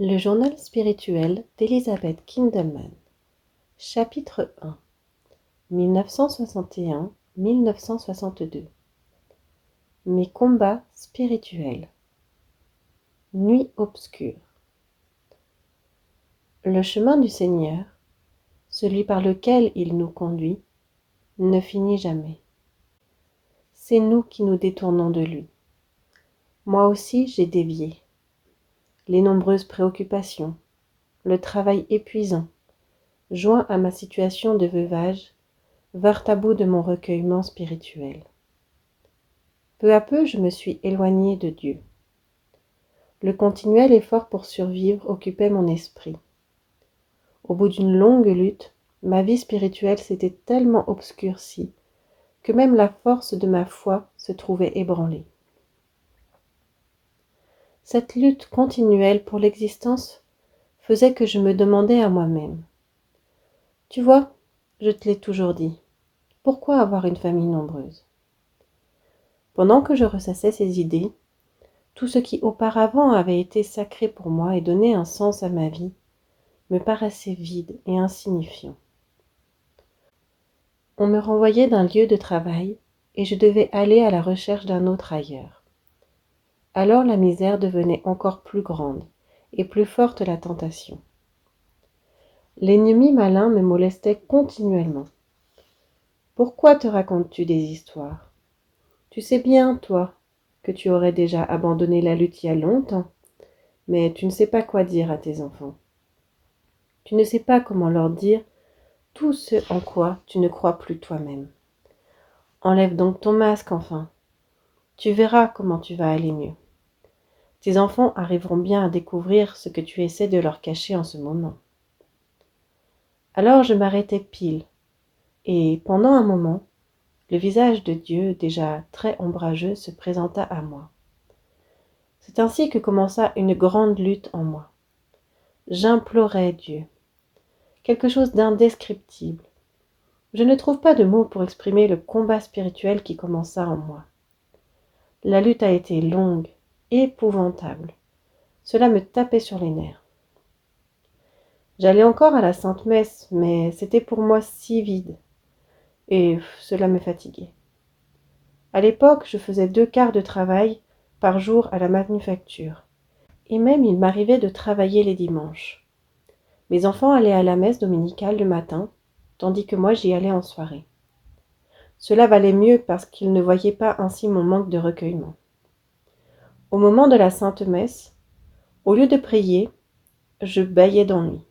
Le journal spirituel d'Elizabeth Kindelman. Chapitre 1 1961-1962. Mes combats spirituels. Nuit obscure. Le chemin du Seigneur, celui par lequel il nous conduit, ne finit jamais. C'est nous qui nous détournons de lui. Moi aussi j'ai dévié. Les nombreuses préoccupations, le travail épuisant, joints à ma situation de veuvage, vinrent à bout de mon recueillement spirituel. Peu à peu, je me suis éloignée de Dieu. Le continuel effort pour survivre occupait mon esprit. Au bout d'une longue lutte, ma vie spirituelle s'était tellement obscurcie que même la force de ma foi se trouvait ébranlée. Cette lutte continuelle pour l'existence faisait que je me demandais à moi-même. Tu vois, je te l'ai toujours dit, pourquoi avoir une famille nombreuse ? Pendant que je ressassais ces idées, tout ce qui auparavant avait été sacré pour moi et donnait un sens à ma vie me paraissait vide et insignifiant. On me renvoyait d'un lieu de travail et je devais aller à la recherche d'un autre ailleurs. Alors la misère devenait encore plus grande et plus forte la tentation. L'ennemi malin me molestait continuellement. Pourquoi te racontes-tu des histoires ? Tu sais bien, toi, que tu aurais déjà abandonné la lutte il y a longtemps, mais tu ne sais pas quoi dire à tes enfants. Tu ne sais pas comment leur dire tout ce en quoi tu ne crois plus toi-même. Enlève donc ton masque enfin. Tu verras comment tu vas aller mieux. Tes enfants arriveront bien à découvrir ce que tu essaies de leur cacher en ce moment. Alors je m'arrêtai pile, et pendant un moment, le visage de Dieu, déjà très ombrageux, se présenta à moi. C'est ainsi que commença une grande lutte en moi. J'implorais Dieu. Quelque chose d'indescriptible. Je ne trouve pas de mots pour exprimer le combat spirituel qui commença en moi. La lutte a été longue, épouvantable. Cela me tapait sur les nerfs. J'allais encore à la Sainte Messe, mais c'était pour moi si vide, et cela me fatiguait. À l'époque, je faisais 2 quarts de travail par jour à la manufacture, et même il m'arrivait de travailler les dimanches. Mes enfants allaient à la messe dominicale le matin, tandis que moi j'y allais en soirée. Cela valait mieux parce qu'ils ne voyaient pas ainsi mon manque de recueillement. Au moment de la Sainte Messe, au lieu de prier, je bâillais d'ennui.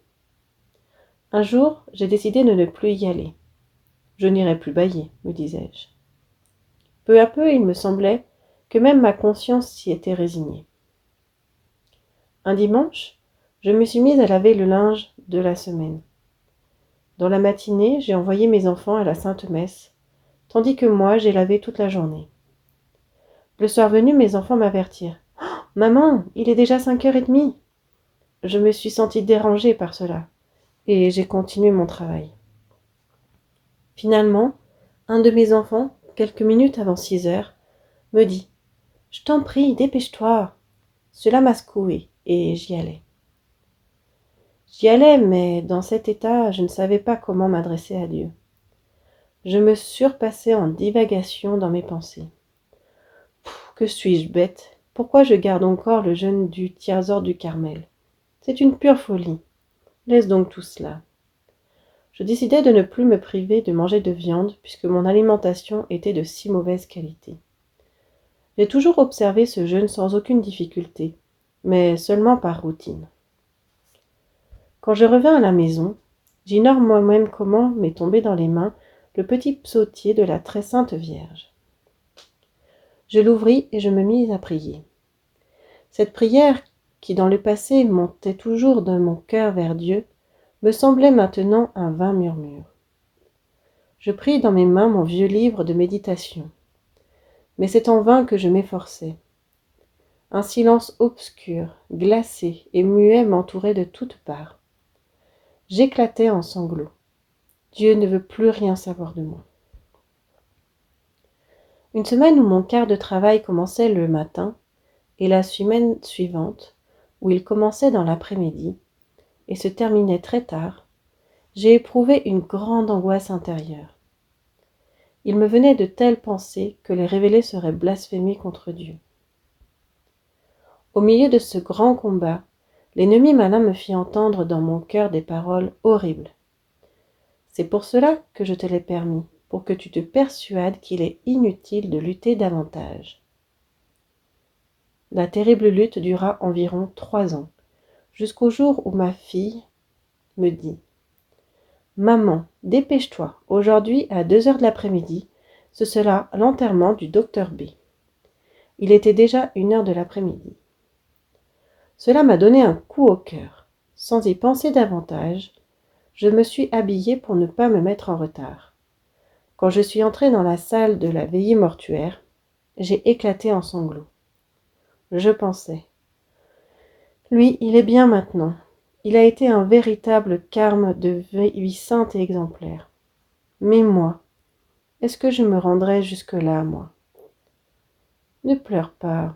Un jour, j'ai décidé de ne plus y aller. Je n'irai plus bâiller, me disais-je. Peu à peu, il me semblait que même ma conscience s'y était résignée. Un dimanche, je me suis mise à laver le linge de la semaine. Dans la matinée, j'ai envoyé mes enfants à la Sainte Messe, tandis que moi, j'ai lavé toute la journée. Le soir venu, mes enfants m'avertirent. « Oh, maman, il est déjà 5h30 !» Je me suis sentie dérangée par cela, et j'ai continué mon travail. Finalement, un de mes enfants, quelques minutes avant 6h, me dit « Je t'en prie, dépêche-toi !» Cela m'a secouée, et j'y allais. J'y allais, mais dans cet état, je ne savais pas comment m'adresser à Dieu. Je me surpassais en divagations dans mes pensées. Que suis-je bête ? Pourquoi je garde encore le jeûne du tiers-ordre du Carmel ? C'est une pure folie. Laisse donc tout cela. Je décidai de ne plus me priver de manger de viande, puisque mon alimentation était de si mauvaise qualité. J'ai toujours observé ce jeûne sans aucune difficulté, mais seulement par routine. Quand je revins à la maison, j'ignore moi-même comment m'est tombé dans les mains le petit psautier de la très sainte Vierge. Je l'ouvris et je me mis à prier. Cette prière, qui dans le passé montait toujours de mon cœur vers Dieu, me semblait maintenant un vain murmure. Je pris dans mes mains mon vieux livre de méditation, mais c'est en vain que je m'efforçais. Un silence obscur, glacé et muet m'entourait de toutes parts. J'éclatais en sanglots. Dieu ne veut plus rien savoir de moi. Une semaine où mon quart de travail commençait le matin, et la semaine suivante, où il commençait dans l'après-midi et se terminait très tard, j'ai éprouvé une grande angoisse intérieure. Il me venait de telles pensées que les révéler serait blasphémer contre Dieu. Au milieu de ce grand combat, l'ennemi malin me fit entendre dans mon cœur des paroles horribles. C'est pour cela que je te l'ai permis, pour que tu te persuades qu'il est inutile de lutter davantage. La terrible lutte dura environ 3 ans, jusqu'au jour où ma fille me dit « Maman, dépêche-toi, aujourd'hui à 2 heures de l'après-midi, ce sera l'enterrement du docteur B. » Il était déjà 1 heure de l'après-midi. Cela m'a donné un coup au cœur. Sans y penser davantage, je me suis habillée pour ne pas me mettre en retard. Quand je suis entrée dans la salle de la veillée mortuaire, j'ai éclaté en sanglots. Je pensais, lui, il est bien maintenant. Il a été un véritable carme de vie sainte et exemplaire. Mais moi, est-ce que je me rendrai jusque-là, moi? Ne pleure pas.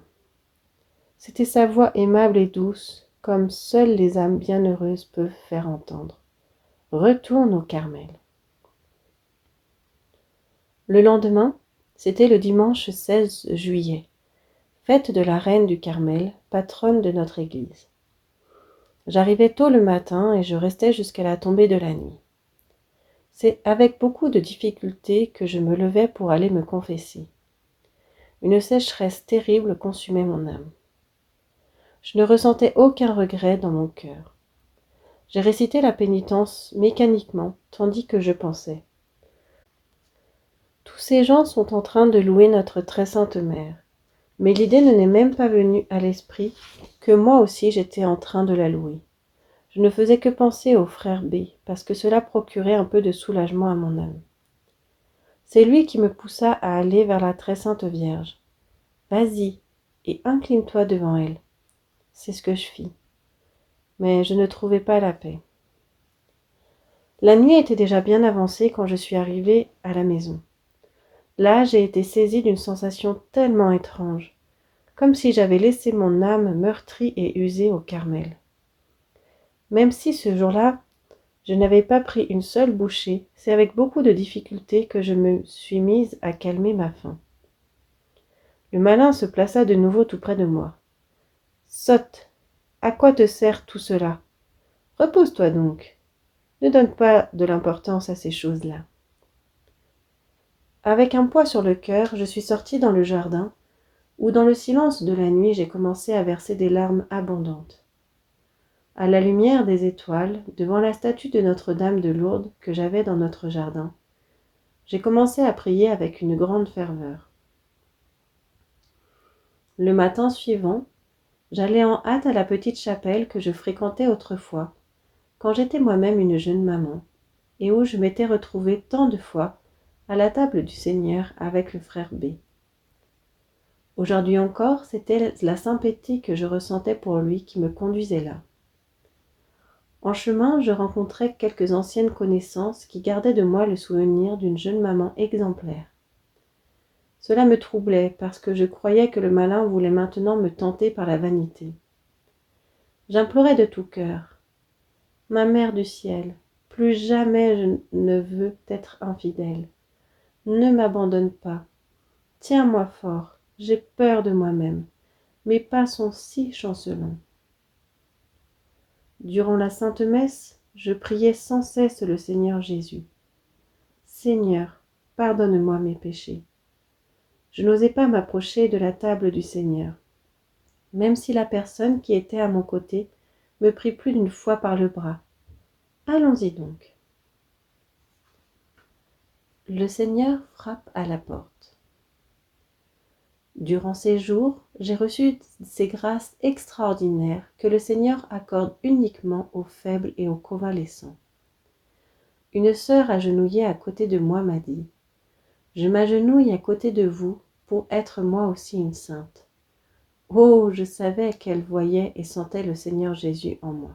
C'était sa voix aimable et douce, comme seules les âmes bienheureuses peuvent faire entendre. Retourne au Carmel. Le lendemain, c'était le dimanche 16 juillet, fête de la reine du Carmel, patronne de notre église. J'arrivais tôt le matin et je restais jusqu'à la tombée de la nuit. C'est avec beaucoup de difficulté que je me levais pour aller me confesser. Une sécheresse terrible consumait mon âme. Je ne ressentais aucun regret dans mon cœur. J'ai récité la pénitence mécaniquement, tandis que je pensais. Tous ces gens sont en train de louer notre très sainte mère, mais l'idée ne m'est même pas venue à l'esprit que moi aussi j'étais en train de la louer. Je ne faisais que penser au frère B, parce que cela procurait un peu de soulagement à mon âme. C'est lui qui me poussa à aller vers la très sainte Vierge. Vas-y, et incline-toi devant elle. C'est ce que je fis. Mais je ne trouvais pas la paix. La nuit était déjà bien avancée quand je suis arrivée à la maison. Là, j'ai été saisie d'une sensation tellement étrange, comme si j'avais laissé mon âme meurtrie et usée au Carmel. Même si ce jour-là, je n'avais pas pris une seule bouchée, c'est avec beaucoup de difficulté que je me suis mise à calmer ma faim. Le malin se plaça de nouveau tout près de moi. « Sotte, à quoi te sert tout cela? Repose-toi donc. Ne donne pas de l'importance à ces choses-là. » Avec un poids sur le cœur, je suis sortie dans le jardin, où dans le silence de la nuit j'ai commencé à verser des larmes abondantes. À la lumière des étoiles, devant la statue de Notre-Dame de Lourdes que j'avais dans notre jardin, j'ai commencé à prier avec une grande ferveur. Le matin suivant, j'allais en hâte à la petite chapelle que je fréquentais autrefois, quand j'étais moi-même une jeune maman, et où je m'étais retrouvée tant de fois à la table du Seigneur avec le frère B. Aujourd'hui encore, c'était la sympathie que je ressentais pour lui qui me conduisait là. En chemin, je rencontrai quelques anciennes connaissances qui gardaient de moi le souvenir d'une jeune maman exemplaire. Cela me troublait parce que je croyais que le malin voulait maintenant me tenter par la vanité. J'implorais de tout cœur. « Ma mère du ciel, plus jamais je ne veux être infidèle. Ne m'abandonne pas. Tiens-moi fort, j'ai peur de moi-même. Mes pas sont si chancelants. » Durant la Sainte Messe, je priais sans cesse le Seigneur Jésus. « Seigneur, pardonne-moi mes péchés. » Je n'osais pas m'approcher de la table du Seigneur, même si la personne qui était à mon côté me prit plus d'une fois par le bras. « Allons-y donc. » Le Seigneur frappe à la porte. Durant ces jours, j'ai reçu ces grâces extraordinaires que le Seigneur accorde uniquement aux faibles et aux convalescents. Une sœur agenouillée à côté de moi m'a dit « Je m'agenouille à côté de vous pour être moi aussi une sainte. » Oh, je savais qu'elle voyait et sentait le Seigneur Jésus en moi.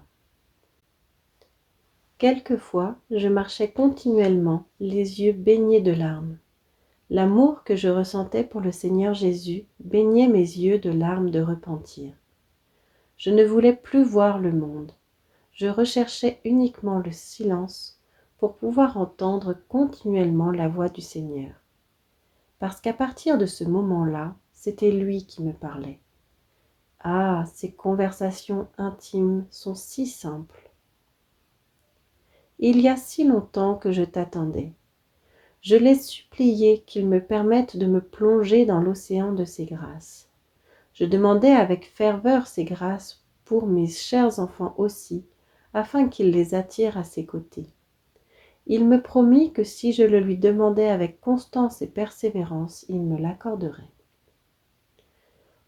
Quelquefois, je marchais continuellement, les yeux baignés de larmes. L'amour que je ressentais pour le Seigneur Jésus baignait mes yeux de larmes de repentir. Je ne voulais plus voir le monde. Je recherchais uniquement le silence pour pouvoir entendre continuellement la voix du Seigneur. Parce qu'à partir de ce moment-là, c'était lui qui me parlait. Ah, ces conversations intimes sont si simples. Il y a si longtemps que je t'attendais. Je l'ai supplié qu'il me permette de me plonger dans l'océan de ses grâces. Je demandais avec ferveur ses grâces pour mes chers enfants aussi, afin qu'il les attire à ses côtés. Il me promit que si je le lui demandais avec constance et persévérance, il me l'accorderait.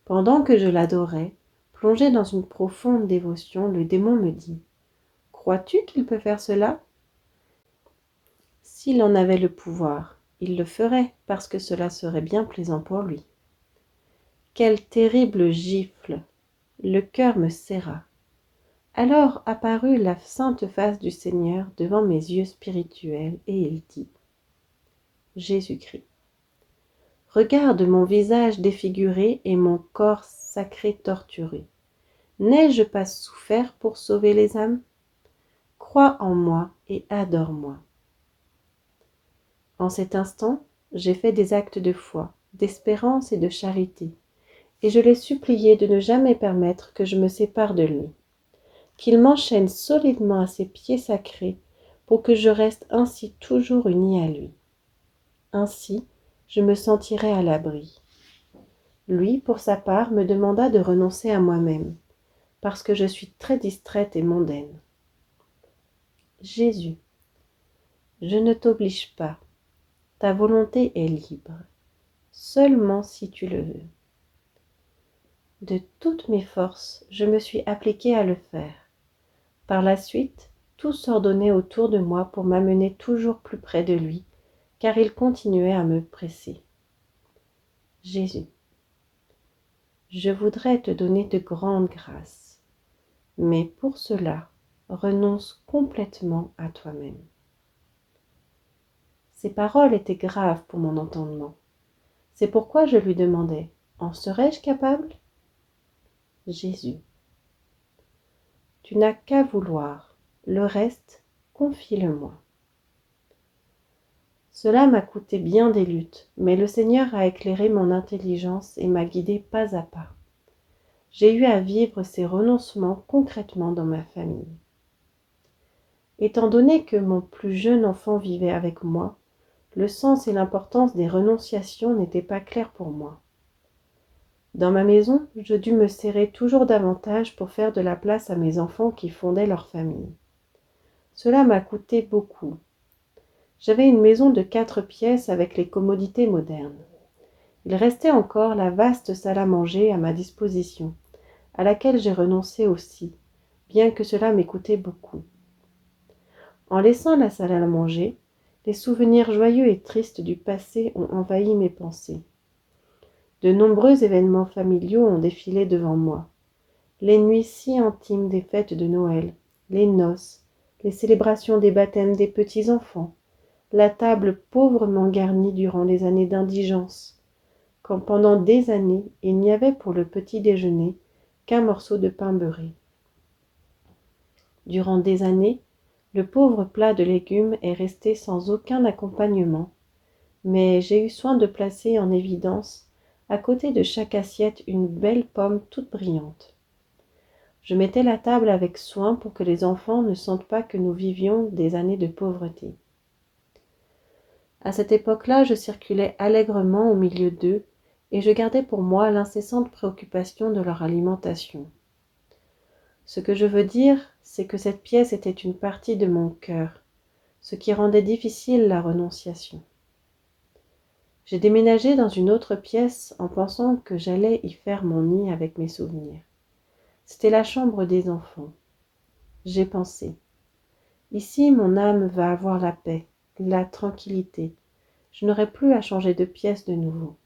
Pendant que je l'adorais, plongé dans une profonde dévotion, le démon me dit « Crois-tu qu'il peut faire cela ?» S'il en avait le pouvoir, il le ferait parce que cela serait bien plaisant pour lui. Quelle terrible gifle! Le cœur me serra. Alors apparut la sainte face du Seigneur devant mes yeux spirituels et il dit « Jésus-Christ, regarde mon visage défiguré et mon corps sacré torturé. N'ai-je pas souffert pour sauver les âmes? Crois en moi et adore-moi. » En cet instant, j'ai fait des actes de foi, d'espérance et de charité, et je l'ai supplié de ne jamais permettre que je me sépare de lui, qu'il m'enchaîne solidement à ses pieds sacrés pour que je reste ainsi toujours unie à lui. Ainsi, je me sentirai à l'abri. Lui, pour sa part, me demanda de renoncer à moi-même, parce que je suis très distraite et mondaine. Jésus, je ne t'oblige pas. Ta volonté est libre, seulement si tu le veux. De toutes mes forces, je me suis appliquée à le faire. Par la suite, tout s'ordonnait autour de moi pour m'amener toujours plus près de lui, car il continuait à me presser. Jésus, je voudrais te donner de grandes grâces, mais pour cela, renonce complètement à toi-même. Ces paroles étaient graves pour mon entendement. C'est pourquoi je lui demandais, en serais-je capable? Jésus, tu n'as qu'à vouloir, le reste, confie-le-moi. Cela m'a coûté bien des luttes, mais le Seigneur a éclairé mon intelligence et m'a guidé pas à pas. J'ai eu à vivre ces renoncements concrètement dans ma famille. Étant donné que mon plus jeune enfant vivait avec moi, le sens et l'importance des renonciations n'étaient pas clairs pour moi. Dans ma maison, je dus me serrer toujours davantage pour faire de la place à mes enfants qui fondaient leur famille. Cela m'a coûté beaucoup. J'avais une maison de 4 pièces avec les commodités modernes. Il restait encore la vaste salle à manger à ma disposition, à laquelle j'ai renoncé aussi, bien que cela m'ait coûté beaucoup. En laissant la salle à manger, les souvenirs joyeux et tristes du passé ont envahi mes pensées. De nombreux événements familiaux ont défilé devant moi. Les nuits si intimes des fêtes de Noël, les noces, les célébrations des baptêmes des petits-enfants, la table pauvrement garnie durant les années d'indigence, quand pendant des années il n'y avait pour le petit déjeuner qu'un morceau de pain beurré. Durant des années, le pauvre plat de légumes est resté sans aucun accompagnement, mais j'ai eu soin de placer en évidence, à côté de chaque assiette, une belle pomme toute brillante. Je mettais la table avec soin pour que les enfants ne sentent pas que nous vivions des années de pauvreté. À cette époque-là, je circulais allègrement au milieu d'eux, et je gardais pour moi l'incessante préoccupation de leur alimentation. Ce que je veux dire, c'est que cette pièce était une partie de mon cœur, ce qui rendait difficile la renonciation. J'ai déménagé dans une autre pièce en pensant que j'allais y faire mon nid avec mes souvenirs. C'était la chambre des enfants. J'ai pensé, ici mon âme va avoir la paix, la tranquillité. Je n'aurai plus à changer de pièce de nouveau.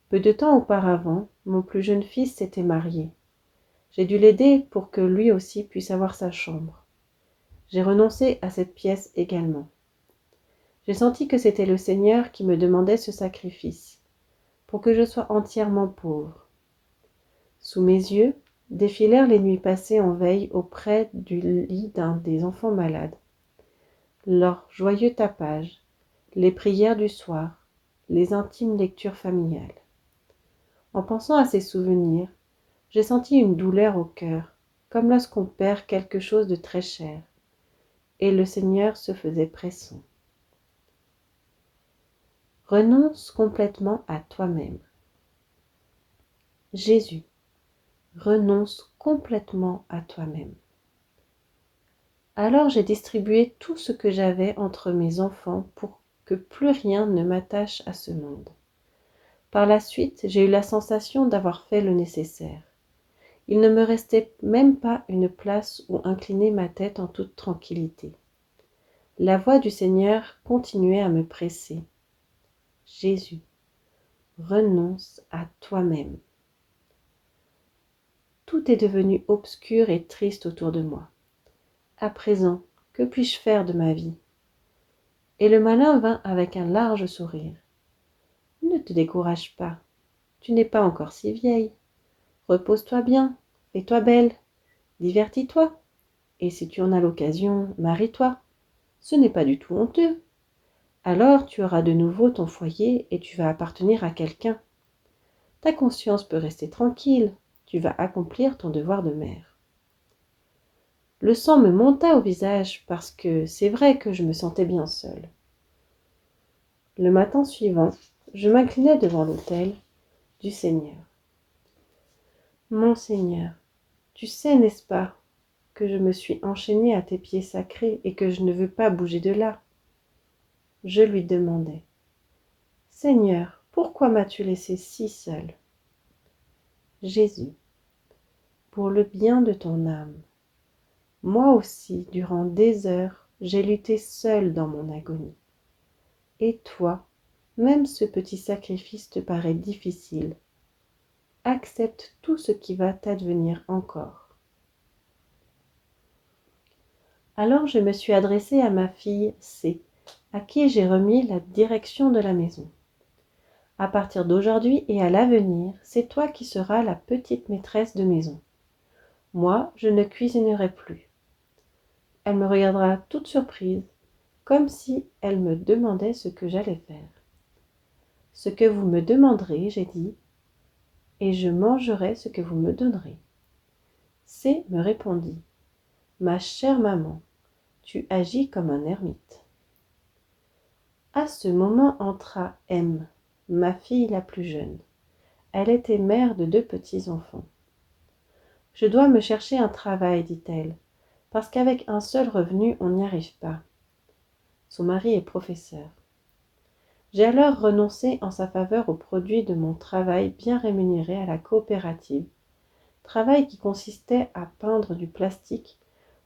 Peu de temps auparavant, mon plus jeune fils s'était marié. J'ai dû l'aider pour que lui aussi puisse avoir sa chambre. J'ai renoncé à cette pièce également. J'ai senti que c'était le Seigneur qui me demandait ce sacrifice, pour que je sois entièrement pauvre. Sous mes yeux, Défilèrent les nuits passées en veille auprès du lit d'un des enfants malades. Leurs joyeux tapages, les prières du soir, les intimes lectures familiales. En pensant à ces souvenirs, j'ai senti une douleur au cœur, comme lorsqu'on perd quelque chose de très cher, et le Seigneur se faisait pressant. Renonce complètement à toi-même. Jésus, renonce complètement à toi-même. Alors j'ai distribué tout ce que j'avais entre mes enfants pour que plus rien ne m'attache à ce monde. Par la suite, j'ai eu la sensation d'avoir fait le nécessaire. Il ne me restait même pas une place où incliner ma tête en toute tranquillité. La voix du Seigneur continuait à me presser. Jésus, renonce à toi-même. Tout est devenu obscur et triste autour de moi. À présent, que puis-je faire de ma vie ? Et le malin vint avec un large sourire. Ne te décourage pas, tu n'es pas encore si vieille. Repose-toi bien, fais-toi belle, divertis-toi. Et si tu en as l'occasion, marie-toi. Ce n'est pas du tout honteux. Alors tu auras de nouveau ton foyer et tu vas appartenir à quelqu'un. Ta conscience peut rester tranquille, tu vas accomplir ton devoir de mère. Le sang me monta au visage parce que c'est vrai que je me sentais bien seule. Le matin suivant, je m'inclinai devant l'autel du Seigneur. Mon Seigneur, tu sais, n'est-ce pas, que je me suis enchaînée à tes pieds sacrés et que je ne veux pas bouger de là. Je lui demandai. Seigneur, pourquoi m'as-tu laissée si seule ? Jésus, pour le bien de ton âme. Moi aussi, durant des heures, j'ai lutté seule dans mon agonie. Et toi, même ce petit sacrifice te paraît difficile. Accepte tout ce qui va t'advenir encore. Alors je me suis adressée à ma fille C, à qui j'ai remis la direction de la maison. À partir d'aujourd'hui et à l'avenir, c'est toi qui seras la petite maîtresse de maison. Moi, je ne cuisinerai plus. Elle me regardera toute surprise, comme si elle me demandait ce que j'allais faire. Ce que vous me demanderez, j'ai dit, et je mangerai ce que vous me donnerez. C me répondit, ma chère maman, tu agis comme un ermite. À ce moment entra M, ma fille la plus jeune. Elle était mère de 2 petits-enfants. Je dois me chercher un travail, dit-elle, parce qu'avec un seul revenu, on n'y arrive pas. Son mari est professeur. J'ai alors renoncé en sa faveur au produit de mon travail bien rémunéré à la coopérative, travail qui consistait à peindre du plastique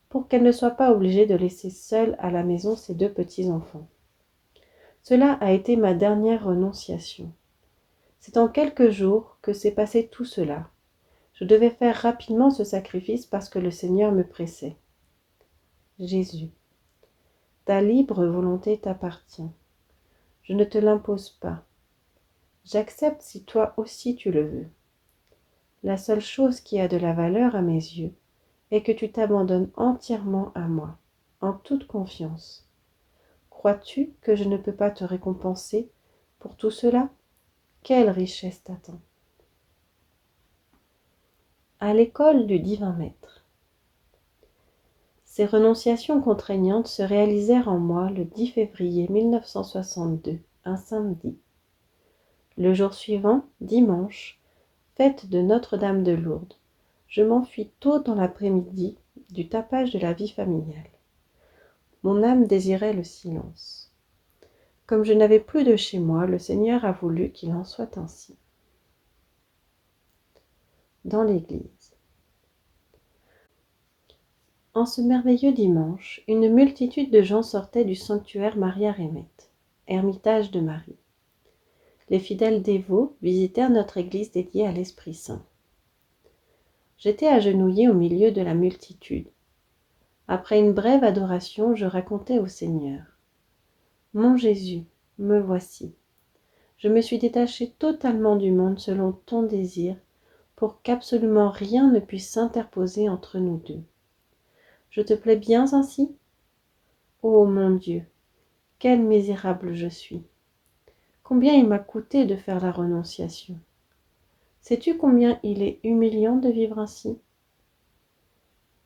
pour qu'elle ne soit pas obligée de laisser seule à la maison ses 2 petits-enfants. Cela a été ma dernière renonciation. C'est en quelques jours que s'est passé tout cela. Je devais faire rapidement ce sacrifice parce que le Seigneur me pressait. Jésus, ta libre volonté t'appartient. Je ne te l'impose pas. J'accepte si toi aussi tu le veux. La seule chose qui a de la valeur à mes yeux est que tu t'abandonnes entièrement à moi, en toute confiance. Crois-tu que je ne peux pas te récompenser pour tout cela ? Quelle richesse t'attend ? À l'école du divin maître. Ces renonciations contraignantes se réalisèrent en moi le 10 février 1962, un samedi. Le jour suivant, dimanche, fête de Notre-Dame de Lourdes, je m'enfuis tôt dans l'après-midi du tapage de la vie familiale. Mon âme désirait le silence. Comme je n'avais plus de chez moi, le Seigneur a voulu qu'il en soit ainsi. Dans l'église. En ce merveilleux dimanche, une multitude de gens sortait du sanctuaire Maria-Rémette, ermitage de Marie. Les fidèles dévots visitèrent notre église dédiée à l'Esprit Saint. J'étais agenouillée au milieu de la multitude. Après une brève adoration, je racontai au Seigneur. Mon Jésus, me voici. Je me suis détachée totalement du monde selon ton désir pour qu'absolument rien ne puisse s'interposer entre nous deux. Je te plais bien ainsi? Ô mon Dieu, quel misérable je suis! Combien il m'a coûté de faire la renonciation! Sais-tu combien il est humiliant de vivre ainsi?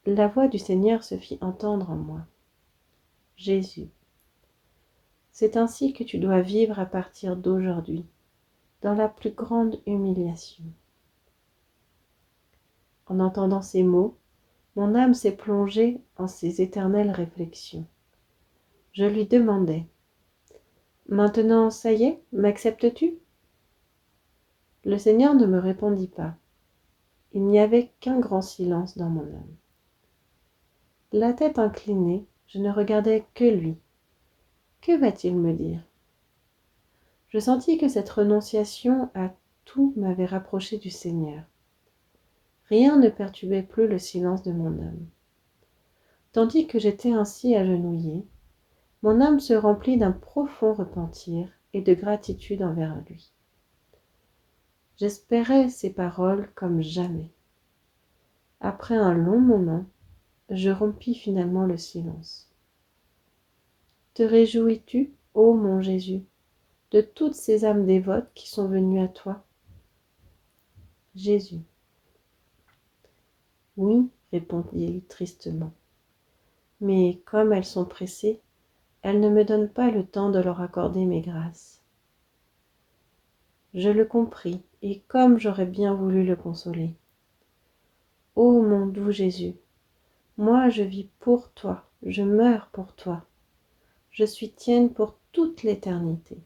La voix du Seigneur se fit entendre en moi. Jésus, c'est ainsi que tu dois vivre à partir d'aujourd'hui, dans la plus grande humiliation. En entendant ces mots, mon âme s'est plongée en ces éternelles réflexions. Je lui demandai, « Maintenant, ça y est, m'acceptes-tu » Le Seigneur ne me répondit pas. Il n'y avait qu'un grand silence dans mon âme. La tête inclinée, je ne regardais que lui. Que va-t-il me dire? Je sentis que cette renonciation à tout m'avait rapproché du Seigneur. Rien ne perturbait plus le silence de mon âme. Tandis que j'étais ainsi agenouillée, mon âme se remplit d'un profond repentir et de gratitude envers lui. J'espérais ces paroles comme jamais. Après un long moment, je rompis finalement le silence. Te réjouis-tu, ô mon Jésus, de toutes ces âmes dévotes qui sont venues à toi? Jésus. Oui, répondit-il tristement. Mais comme elles sont pressées, elles ne me donnent pas le temps de leur accorder mes grâces. Je le compris, et comme j'aurais bien voulu le consoler. Ô mon doux Jésus, moi je vis pour toi, je meurs pour toi, je suis tienne pour toute l'éternité.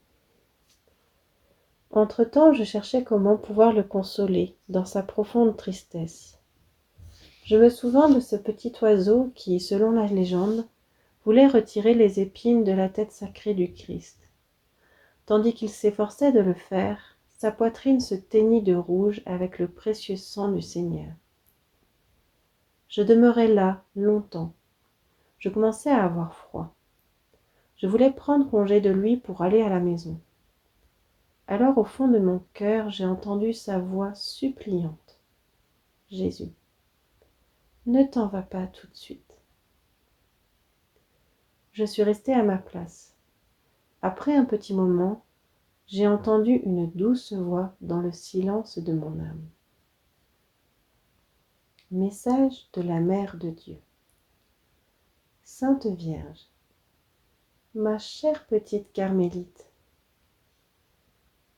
Entre-temps, je cherchais comment pouvoir le consoler dans sa profonde tristesse. Je me souvins de ce petit oiseau qui, selon la légende, voulait retirer les épines de la tête sacrée du Christ. Tandis qu'il s'efforçait de le faire, sa poitrine se teignit de rouge avec le précieux sang du Seigneur. Je demeurai là longtemps. Je commençais à avoir froid. Je voulais prendre congé de lui pour aller à la maison. Alors au fond de mon cœur, j'ai entendu sa voix suppliante. Jésus, ne t'en vas pas tout de suite. Je suis restée à ma place. Après un petit moment, j'ai entendu une douce voix dans le silence de mon âme. Message de la Mère de Dieu. Sainte Vierge, ma chère petite carmélite.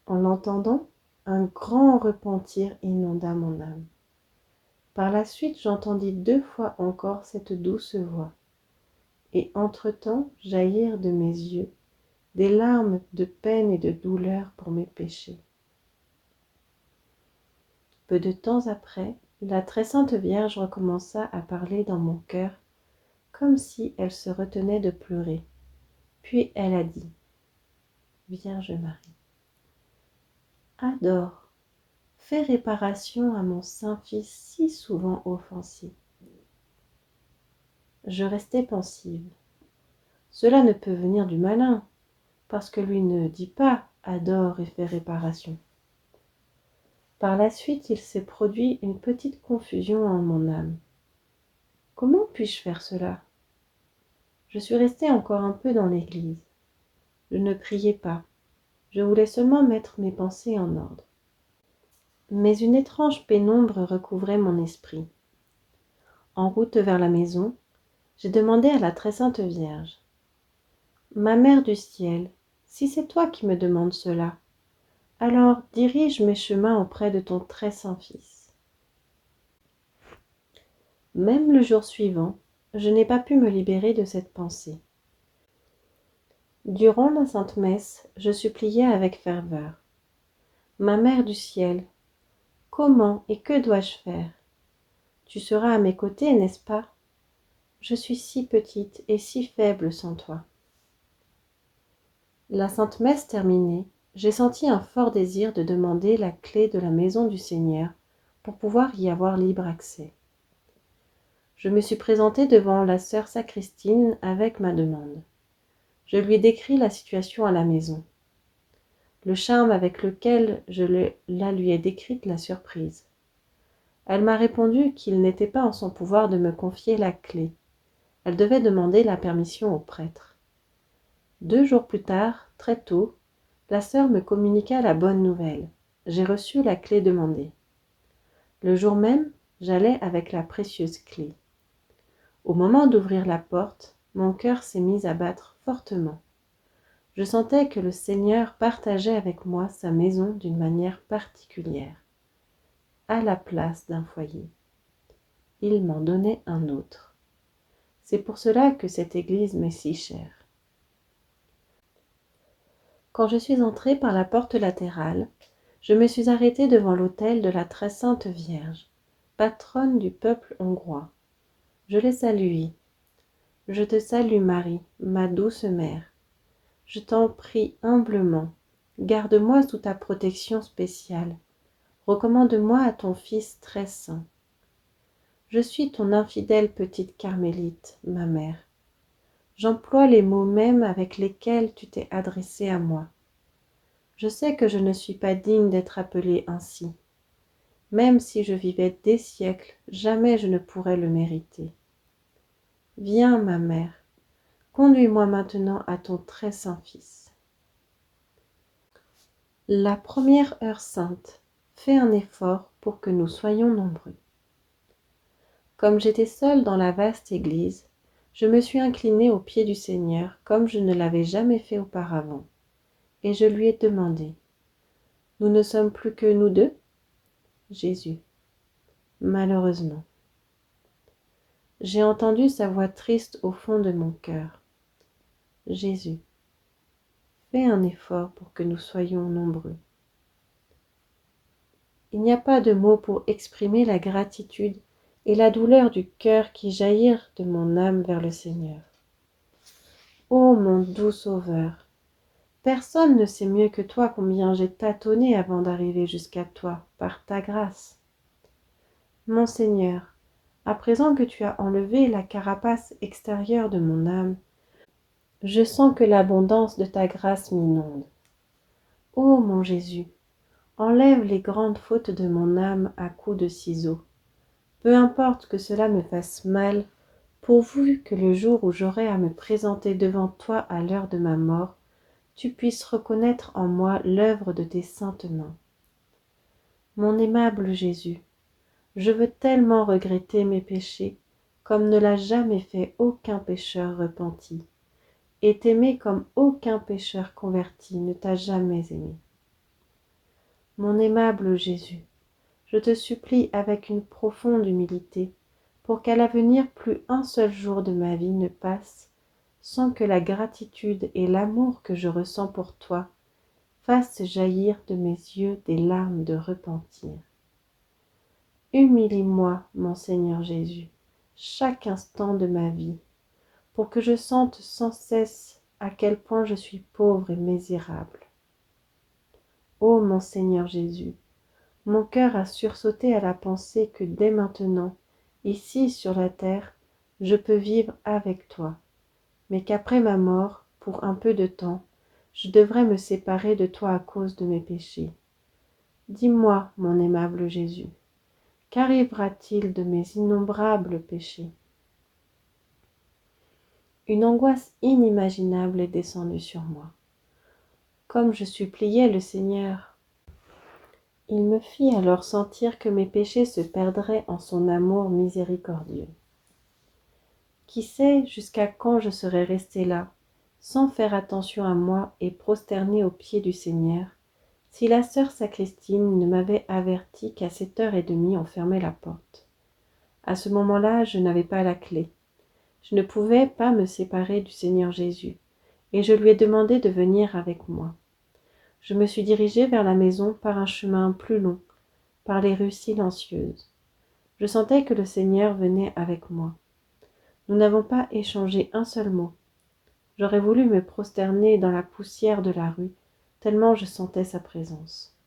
En l'entendant, un grand repentir inonda mon âme. Par la suite, j'entendis 2 fois encore cette douce voix, et entre-temps jaillir de mes yeux des larmes de peine et de douleur pour mes péchés. Peu de temps après, la très sainte Vierge recommença à parler dans mon cœur, comme si elle se retenait de pleurer. Puis elle a dit, Vierge Marie, adore, fais réparation à mon Saint-Fils si souvent offensé. Je restai pensive. Cela ne peut venir du malin, parce que lui ne dit pas « adore et fais réparation ». Par la suite, il s'est produit une petite confusion en mon âme. Comment puis-je faire cela? Je suis restée encore un peu dans l'église. Je ne priais pas. Je voulais seulement mettre mes pensées en ordre. Mais une étrange pénombre recouvrait mon esprit. En route vers la maison, j'ai demandé à la très sainte Vierge. Ma Mère du ciel, si c'est toi qui me demandes cela, alors dirige mes chemins auprès de ton très saint Fils. Même le jour suivant, je n'ai pas pu me libérer de cette pensée. Durant la Sainte Messe, je suppliais avec ferveur. Ma Mère du ciel, comment et que dois-je faire? Tu seras à mes côtés, n'est-ce pas? Je suis si petite et si faible sans toi. La Sainte Messe terminée, j'ai senti un fort désir de demander la clé de la maison du Seigneur pour pouvoir y avoir libre accès. Je me suis présentée devant la sœur Sacristine avec ma demande. Je lui ai décrit la situation à la maison. Le charme avec lequel la lui ai décrite la surprise. Elle m'a répondu qu'il n'était pas en son pouvoir de me confier la clé. Elle devait demander la permission au prêtre. 2 jours plus tard, très tôt, la sœur me communiqua la bonne nouvelle. J'ai reçu la clé demandée. Le jour même, j'allais avec la précieuse clé. Au moment d'ouvrir la porte, mon cœur s'est mis à battre fortement. Je sentais que le Seigneur partageait avec moi sa maison d'une manière particulière, à la place d'un foyer. Il m'en donnait un autre. C'est pour cela que cette église m'est si chère. Quand je suis entrée par la porte latérale, je me suis arrêtée devant l'autel de la très sainte Vierge, patronne du peuple hongrois. Je l'ai saluée. Je te salue Marie, ma douce mère. Je t'en prie humblement, garde-moi sous ta protection spéciale. Recommande-moi à ton Fils très saint. Je suis ton infidèle petite carmélite, ma mère. J'emploie les mots mêmes avec lesquels tu t'es adressée à moi. Je sais que je ne suis pas digne d'être appelée ainsi. Même si je vivais des siècles, jamais je ne pourrais le mériter. Viens, ma mère, conduis-moi maintenant à ton très saint Fils. La première heure sainte, fais un effort pour que nous soyons nombreux. Comme j'étais seule dans la vaste église, je me suis inclinée aux pieds du Seigneur comme je ne l'avais jamais fait auparavant, et je lui ai demandé « Nous ne sommes plus que nous deux ?» Jésus. Malheureusement. J'ai entendu sa voix triste au fond de mon cœur. Jésus, fais un effort pour que nous soyons nombreux. Il n'y a pas de mots pour exprimer la gratitude et la douleur du cœur qui jaillirent de mon âme vers le Seigneur. Ô mon doux Sauveur, personne ne sait mieux que toi combien j'ai tâtonné avant d'arriver jusqu'à toi, par ta grâce. Mon Seigneur, à présent que tu as enlevé la carapace extérieure de mon âme, je sens que l'abondance de ta grâce m'inonde. Ô mon Jésus, enlève les grandes fautes de mon âme à coups de ciseaux. Peu importe que cela me fasse mal, pourvu que le jour où j'aurai à me présenter devant toi à l'heure de ma mort, tu puisses reconnaître en moi l'œuvre de tes saintes mains. Mon aimable Jésus, je veux tellement regretter mes péchés, comme ne l'a jamais fait aucun pécheur repenti, et t'aimer comme aucun pécheur converti ne t'a jamais aimé. Mon aimable Jésus, je te supplie avec une profonde humilité, pour qu'à l'avenir plus un seul jour de ma vie ne passe sans que la gratitude et l'amour que je ressens pour toi fassent jaillir de mes yeux des larmes de repentir. Humilie-moi, mon Seigneur Jésus, chaque instant de ma vie, pour que je sente sans cesse à quel point je suis pauvre et misérable. Ô mon Seigneur Jésus, mon cœur a sursauté à la pensée que dès maintenant, ici sur la terre, je peux vivre avec toi, mais qu'après ma mort, pour un peu de temps, je devrais me séparer de toi à cause de mes péchés. Dis-moi, mon aimable Jésus, qu'arrivera-t-il de mes innombrables péchés? Une angoisse inimaginable est descendue sur moi. Comme je suppliais le Seigneur, il me fit alors sentir que mes péchés se perdraient en son amour miséricordieux. Qui sait jusqu'à quand je serais restée là, sans faire attention à moi et prosternée aux pieds du Seigneur, si la sœur Saclestine ne m'avait averti qu'à 7h30 on fermait la porte. À ce moment-là, je n'avais pas la clé. Je ne pouvais pas me séparer du Seigneur Jésus, et je lui ai demandé de venir avec moi. Je me suis dirigée vers la maison par un chemin plus long, par les rues silencieuses. Je sentais que le Seigneur venait avec moi. Nous n'avons pas échangé un seul mot. J'aurais voulu me prosterner dans la poussière de la rue, tellement je sentais sa présence.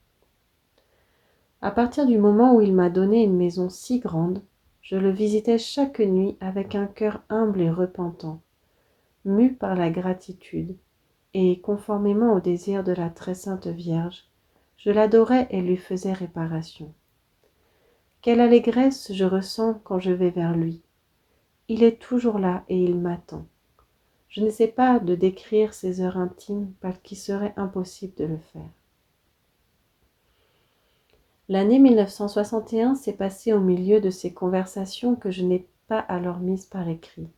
À partir du moment où il m'a donné une maison si grande, je le visitais chaque nuit avec un cœur humble et repentant, mu par la gratitude, et, conformément au désir de la très sainte Vierge, je l'adorais et lui faisais réparation. Quelle allégresse je ressens quand je vais vers lui. Il est toujours là et il m'attend. Je ne sais pas de décrire ces heures intimes parce qu'il serait impossible de le faire. L'année 1961 s'est passée au milieu de ces conversations que je n'ai pas alors mises par écrit.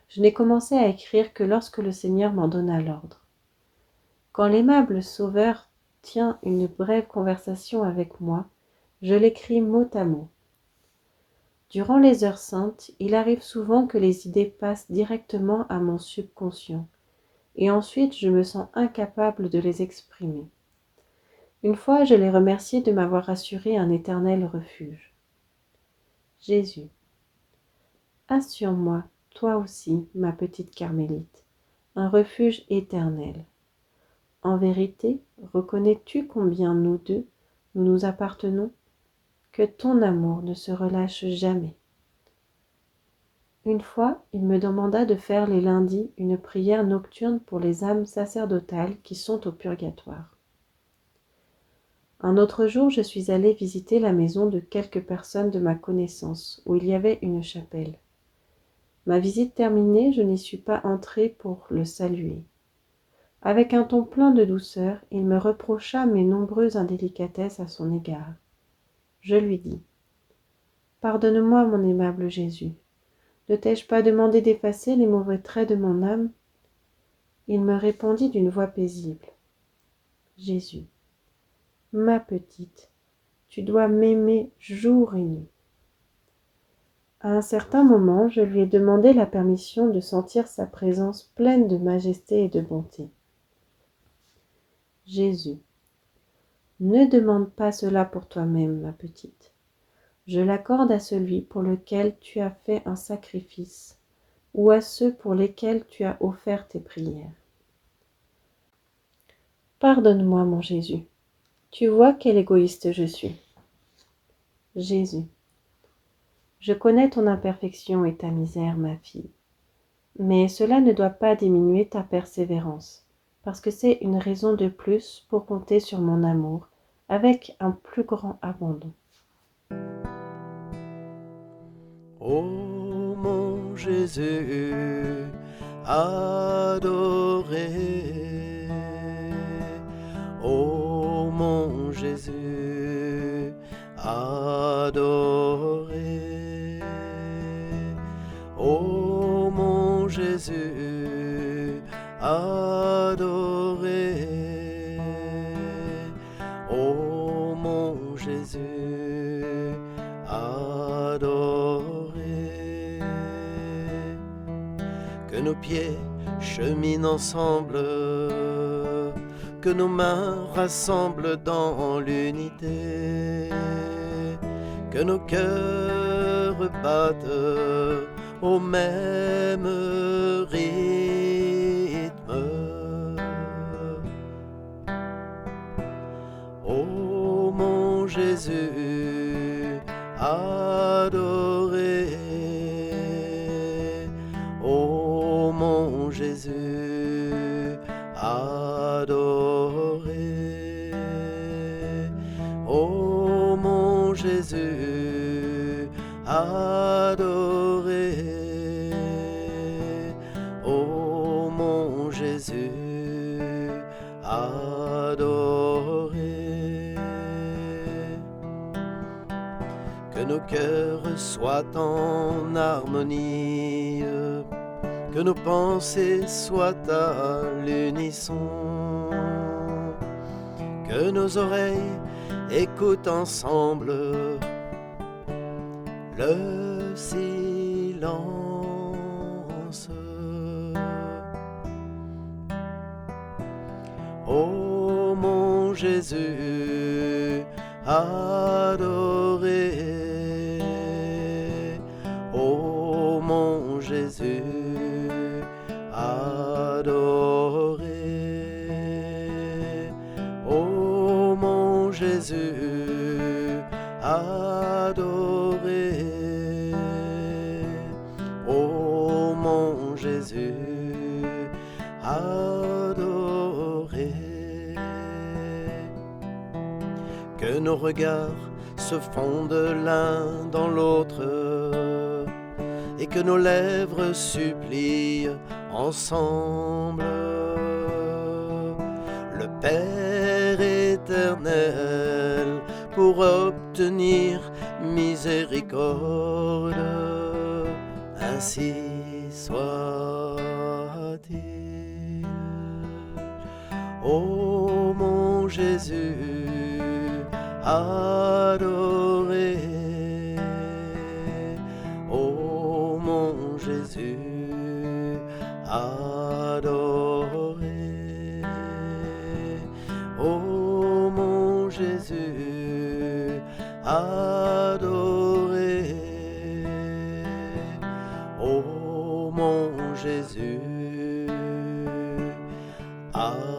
Je n'ai commencé à écrire que lorsque le Seigneur m'en donna l'ordre. Quand l'aimable Sauveur tient une brève conversation avec moi, je l'écris mot à mot. Durant les heures saintes, il arrive souvent que les idées passent directement à mon subconscient, et ensuite je me sens incapable de les exprimer. Une fois, je l'ai remercié de m'avoir assuré un éternel refuge. Jésus, assure-moi, toi aussi, ma petite Carmélite, un refuge éternel. En vérité, reconnais-tu combien nous deux, nous nous appartenons? Que ton amour ne se relâche jamais. Une fois, il me demanda de faire les lundis une prière nocturne pour les âmes sacerdotales qui sont au purgatoire. Un autre jour, je suis allée visiter la maison de quelques personnes de ma connaissance, où il y avait une chapelle. Ma visite terminée, je n'y suis pas entrée pour le saluer. Avec un ton plein de douceur, il me reprocha mes nombreuses indélicatesses à son égard. Je lui dis : « Pardonne-moi, mon aimable Jésus. Ne t'ai-je pas demandé d'effacer les mauvais traits de mon âme ? » Il me répondit d'une voix paisible : « Jésus, ma petite, tu dois m'aimer jour et nuit. » À un certain moment, je lui ai demandé la permission de sentir sa présence pleine de majesté et de bonté. Jésus, ne demande pas cela pour toi-même, ma petite. Je l'accorde à celui pour lequel tu as fait un sacrifice, ou à ceux pour lesquels tu as offert tes prières. Pardonne-moi, mon Jésus. Tu vois quel égoïste je suis. Jésus, je connais ton imperfection et ta misère, ma fille, mais cela ne doit pas diminuer ta persévérance, parce que c'est une raison de plus pour compter sur mon amour avec un plus grand abandon. Ô mon Jésus adoré, ô mon Jésus adoré, ô mon Jésus adoré, ô mon Jésus adoré. Que nos pieds cheminent ensemble, que nos mains rassemblent dans l'unité, que nos cœurs battent au même rythme. Ô mon Jésus adoré, ô mon Jésus adoré, ô mon Jésus adoré, ô mon Jésus adoré. Que nos cœurs soient en harmonie, que nos pensées soient à l'unisson, que nos oreilles écoutent ensemble le silence. Ô mon Jésus adoré, ô mon Jésus adoré, ô mon Jésus adoré, ô mon Jésus adoré. Que nos regards se fondent l'un dans l'autre et que nos lèvres supplient ensemble le Père éternel pour obtenir miséricorde. Ainsi soit-il. Ô mon Jésus adoré, ô mon Jésus adoré, ô mon Jésus adoré, ô mon Jésus adoré.